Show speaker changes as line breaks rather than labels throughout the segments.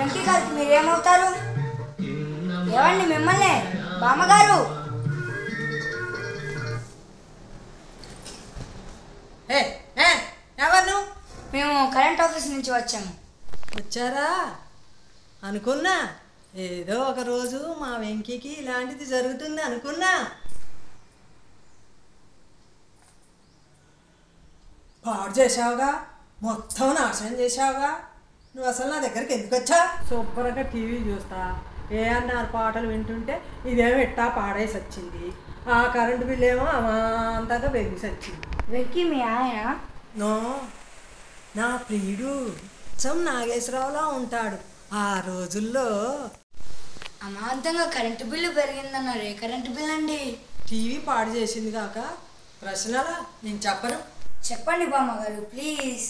వెంకీ గారికి మీరేమవుతారు? ఏవండి మిమ్మల్ని బామ్మగారు.
ఎవరు?
మేము కరెంట్ ఆఫీస్ నుంచి వచ్చాము.
వచ్చారా అనుకున్నా. ఏదో ఒక రోజు మా వెంకీకి ఇలాంటిది జరుగుతుంది అనుకున్నా. పాడు చేసావుగా, మొత్తం నాశనం చేసావుగా. నువ్వు అసలు నా దగ్గరికి ఎందుకు వచ్చా? శుభ్రంగా టీవీ చూస్తా, ఏఎన్ఆర్ పాటలు వింటుంటే ఇదేమో ఇట్టా పాడేసి వచ్చింది. ఆ కరెంటు బిల్లు ఏమో అంతగా పెరిగేసి వచ్చింది.
వెంకీ మీ ఆయన?
నో, నా ప్రియుడు అచ్చం నాగేశ్వరరావులా ఉంటాడు. ఆ రోజుల్లో
అమాంతంగా కరెంటు బిల్లు పెరిగిందన్నారు. ఏ కరెంటు బిల్ అండి?
టీవీ పాడు చేసింది కాక ప్రశ్నలా నేను చెప్పను.
చెప్పండి బామ్మగారు ప్లీజ్.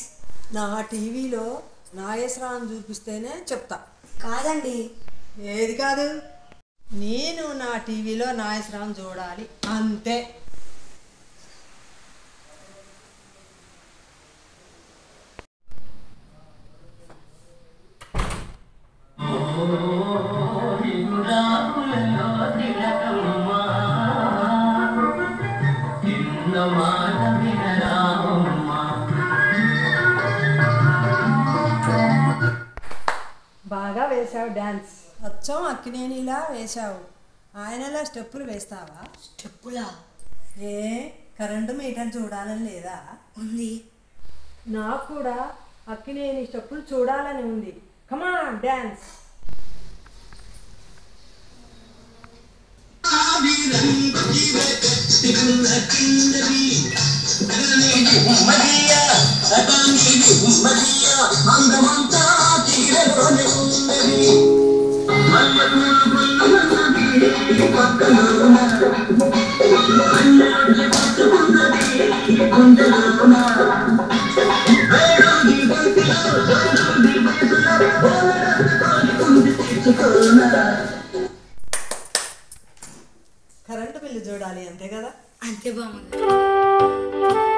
నా టీవీలో నాగేశ్వరరావుని చూపిస్తేనే చెప్తా.
కాదండి.
ఏది కాదు? నేను నా టీవీలో నాగేశ్వరరావుని చూడాలి అంతే. బాగా వేసావు డ్యాన్స్. అచ్చం అక్కినేనిలా వేశావు. ఆయనలా స్టెప్పులు వేస్తావా?
స్టెప్పులా?
ఏ కరెంటు మీటర్ చూడాలని లేదా?
ఉంది.
నాకు కూడా అక్కినేని స్టెప్పులు చూడాలని ఉంది. కమాన్ డ్యాన్స్. కరెంటు బిల్లు చూడాలి అంతే కదా?
అంతే బామ్మగారు.